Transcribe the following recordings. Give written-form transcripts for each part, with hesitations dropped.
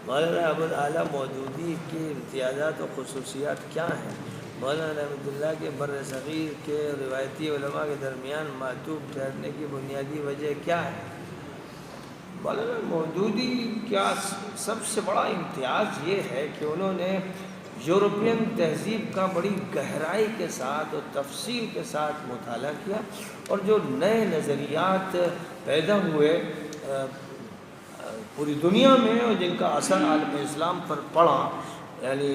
مولانا ابوالعالیٰ مودودی کے امتیازات و خصوصیات کیا ہیں؟ مولانا رحمۃ اللہ کے بر صغیر کے روایتی علماء کے درمیان معطوف ٹھہرنے کی بنیادی وجہ کیا ہے؟ مولانا مودودی کا سب سے بڑا امتیاز یہ ہے کہ انہوں نے یورپین تہذیب کا بڑی گہرائی کے ساتھ اور تفصیل کے ساتھ مطالعہ کیا، اور جو نئے نظریات پیدا ہوئے پوری دنیا میں اور جن کا اثر عالم اسلام پر پڑا، یعنی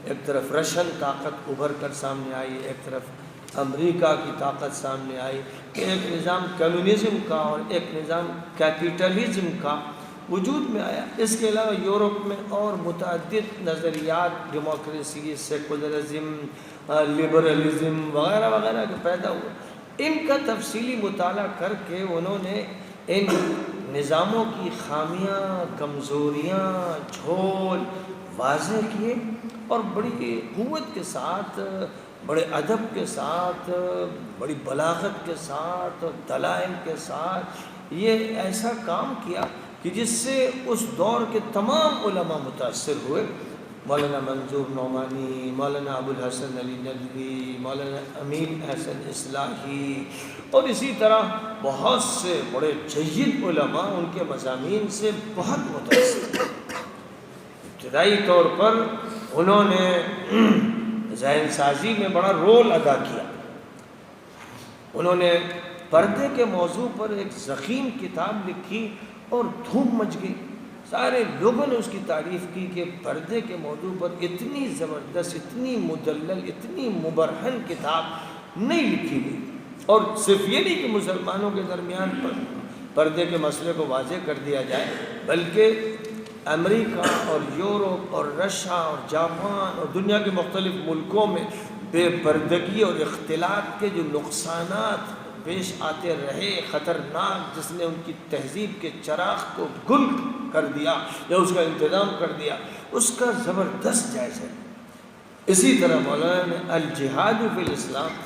ایک طرف رشین طاقت ابھر کر سامنے آئی، ایک طرف امریکہ کی طاقت سامنے آئی، ایک نظام کمیونزم کا اور ایک نظام کیپیٹلزم کا وجود میں آیا۔ اس کے علاوہ یورپ میں اور متعدد نظریات، ڈیموکریسی، سیکولرزم، لبرلزم وغیرہ وغیرہ کے پیدا ہوئے۔ ان کا تفصیلی مطالعہ کر کے انہوں نے ان نظاموں کی خامیاں، کمزوریاں، جھول واضح کیے، اور بڑی قوت کے ساتھ، بڑے ادب کے ساتھ، بڑی بلاغت کے ساتھ اور دلائل کے ساتھ یہ ایسا کام کیا کہ جس سے اس دور کے تمام علماء متاثر ہوئے۔ مولانا منظور نعمانی، مولانا ابوالحسن علی ندوی، مولانا امین احسن اصلاحی، اور اسی طرح بہت سے بڑے جید علماء ان کے مضامین سے بہت متاثر ہوئے۔ ابتدائی طور پر انہوں نے ذہن سازی میں بڑا رول ادا کیا۔ انہوں نے پردے کے موضوع پر ایک ضخیم کتاب لکھی اور دھوم مچ گئی۔ سارے لوگوں نے اس کی تعریف کی کہ پردے کے موضوع پر اتنی زبردست، اتنی مدلل، اتنی مبرہن کتاب نہیں لکھی گئی۔ اور صرف یہ نہیں کہ مسلمانوں کے درمیان پردے کے مسئلے کو واضح کر دیا جائے، بلکہ امریکہ اور یورپ اور رشیا اور جاپان اور دنیا کے مختلف ملکوں میں بے پردگی اور اختلاط کے جو نقصانات پیش آتے رہے، خطرناک، جس نے ان کی تہذیب کے چراغ کو گل کر دیا یا اس کا انتظام کر دیا، اس کا زبردست جائزہ ہے۔ اسی طرح مولانا نے الجہاد فی الاسلام،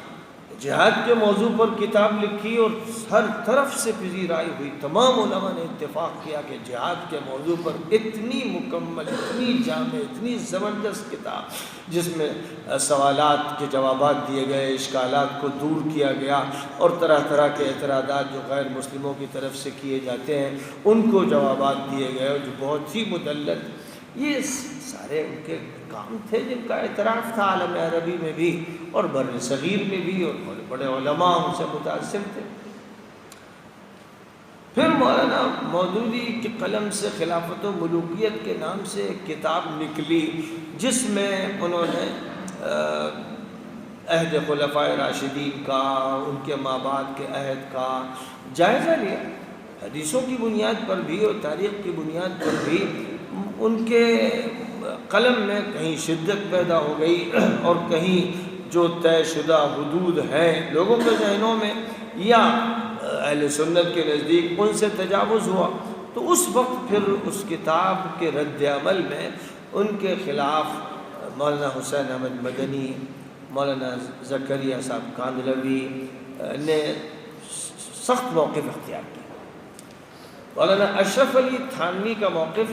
جہاد کے موضوع پر کتاب لکھی، اور ہر طرف سے پذیرائی ہوئی۔ تمام علماء نے اتفاق کیا کہ جہاد کے موضوع پر اتنی مکمل، اتنی جامع، اتنی زبردست کتاب، جس میں سوالات کے جوابات دیے گئے، اشکالات کو دور کیا گیا، اور طرح طرح کے اعتراضات جو غیر مسلموں کی طرف سے کیے جاتے ہیں ان کو جوابات دیے گئے، جو بہت ہی مدلل۔ یہ سارے ان کے کام تھے جن کا اعتراف تھا عالم عربی میں بھی اور بر صغیر میں بھی، اور بڑے بڑے علماء ان سے متاثر تھے۔ پھر مولانا مودودی کی قلم سے خلافت و ملوکیت کے نام سے ایک کتاب نکلی، جس میں انہوں نے عہد خلفائے راشدین کا، ان کے ماں باپ کے عہد کا جائزہ لیا۔ حدیثوں کی بنیاد پر بھی اور تاریخ کی بنیاد پر بھی ان کے قلم میں کہیں شدت پیدا ہو گئی، اور کہیں جو طے شدہ حدود ہیں لوگوں کے ذہنوں میں یا اہل سنت کے نزدیک ان سے تجاوز ہوا، تو اس وقت پھر اس کتاب کے رد عمل میں ان کے خلاف مولانا حسین احمد مدنی، مولانا زکریا صاحب کاندھلوی نے سخت موقف اختیار کیا۔ مولانا اشرف علی تھانوی کا موقف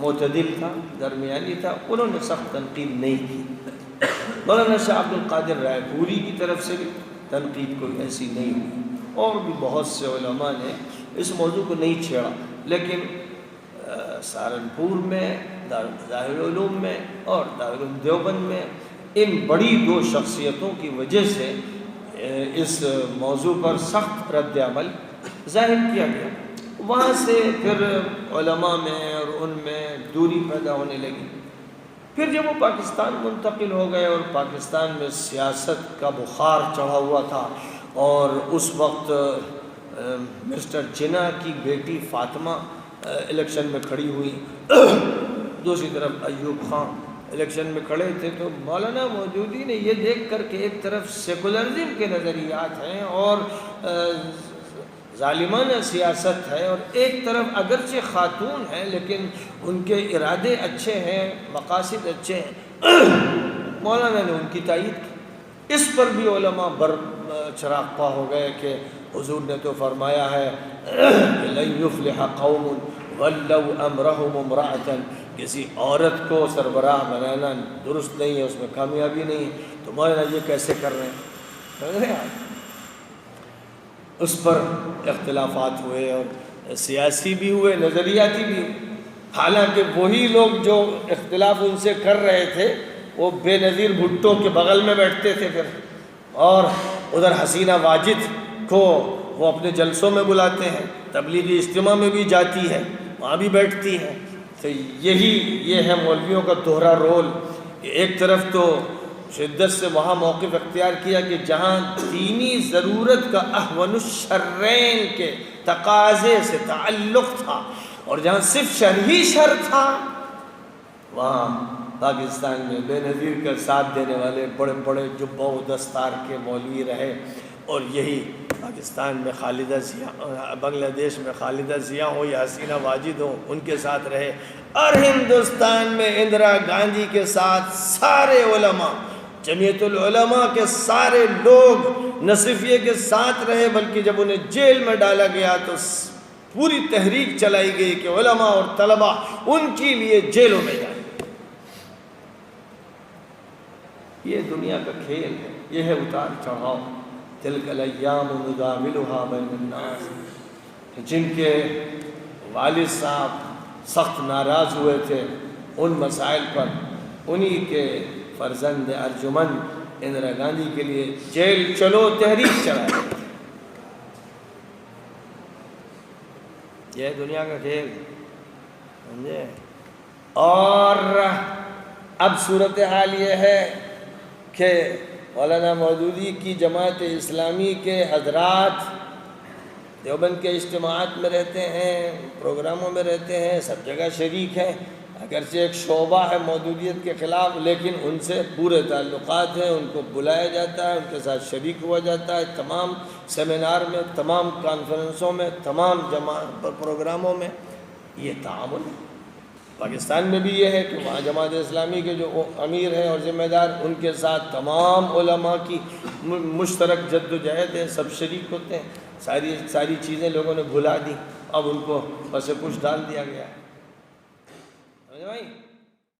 معتدل تھا، درمیانی تھا، انہوں نے سخت تنقید نہیں کی۔ مولانا شاہ عبد القادر رائے پوری کی طرف سے بھی تنقید کوئی ایسی نہیں ہوئی، اور بھی بہت سے علماء نے اس موضوع کو نہیں چھیڑا، لیکن سہارنپور میں، دارالعلوم میں اور دارالعلوم دیوبند میں ان بڑی دو شخصیتوں کی وجہ سے اس موضوع پر سخت رد عمل ظاہر کیا گیا۔ وہاں سے پھر علماء میں اور ان میں دوری پیدا ہونے لگی۔ پھر جب وہ پاکستان منتقل ہو گئے اور پاکستان میں سیاست کا بخار چڑھا ہوا تھا، اور اس وقت مسٹر جناح کی بیٹی فاطمہ الیکشن میں کھڑی ہوئی، دوسری طرف ایوب خان الیکشن میں کھڑے تھے، تو مولانا مودودی نے یہ دیکھ کر کہ ایک طرف سیکولرزم کے نظریات ہیں اور ظالمانہ سیاست ہے، اور ایک طرف اگرچہ خاتون ہیں لیکن ان کے ارادے اچھے ہیں، مقاصد اچھے ہیں، مولانا نے ان کی تائید کی۔ اس پر بھی علماء چراغ پا ہو گئے کہ حضور نے تو فرمایا ہے کہ لن یفلح قوم ولوا امرهم امرأة کسی عورت کو سربراہ بنانا درست نہیں ہے، اس میں کامیابی نہیں ہے، تو مولانا یہ کیسے کر رہے ہیں؟ سمجھ رہے ہیں آپ؟ اس پر اختلافات ہوئے اور سیاسی بھی ہوئے، نظریاتی بھی ہوئے، حالانکہ وہی لوگ جو اختلاف ان سے کر رہے تھے وہ بے نظیر بھٹو کے بغل میں بیٹھتے تھے پھر، اور ادھر حسینہ واجد کو وہ اپنے جلسوں میں بلاتے ہیں، تبلیغی اجتماع میں بھی جاتی ہے، وہاں بھی بیٹھتی ہے۔ تو یہ ہے مولویوں کا دوہرا رول کہ ایک طرف تو شدت سے وہاں موقف اختیار کیا کہ جہاں دینی ضرورت کا احون الشرین کے تقاضے سے تعلق تھا اور جہاں صرف شر ہی شر تھا، وہاں پاکستان میں بے نظیر کا ساتھ دینے والے بڑے بڑے جبہ و دستار کے مولوی رہے، اور یہی پاکستان میں خالدہ ضیاء، بنگلہ دیش میں خالدہ ضیاء ہو یا حسینہ واجد ہو، ان کے ساتھ رہے، اور ہندوستان میں اندرا گاندھی کے ساتھ سارے علماء، جمعیت العلماء کے سارے لوگ نہ صرف یہ کہ ساتھ رہے بلکہ جب انہیں جیل میں ڈالا گیا تو پوری تحریک چلائی گئی کہ علماء اور طلباء ان کے لیے جیلوں میں جائیں۔ یہ دنیا کا کھیل ہے، یہ ہے اتار چڑھاؤ۔ تلک الایام نداولها بین الناس، جن کے والد صاحب سخت ناراض ہوئے تھے ان مسائل پر، انہی کے فرزند ارجمند اندرا گاندھی کے لیے جیل چلو تحریک چلائے۔ یہ دنیا کا کھیل، سمجھے؟ اور اب صورتحال یہ ہے کہ مولانا مودودی کی جماعت اسلامی کے حضرات دیوبند کے اجتماعات میں رہتے ہیں، پروگراموں میں رہتے ہیں، سب جگہ شریک ہیں، اگرچہ ایک شعبہ ہے مودودیت کے خلاف لیکن ان سے پورے تعلقات ہیں، ان کو بلایا جاتا ہے، ان کے ساتھ شریک ہوا جاتا ہے، تمام سیمینار میں، تمام کانفرنسوں میں، تمام پروگراموں میں یہ تعامل ہے۔ پاکستان میں بھی یہ ہے کہ وہاں جماعت اسلامی کے جو امیر ہیں اور ذمہ دار، ان کے ساتھ تمام علماء کی مشترک جد و جہد ہے، سب شریک ہوتے ہیں، ساری چیزیں لوگوں نے بھلا دی، اب ان کو پس پش ڈال دیا گیا ہے۔ سمجھ بھائی؟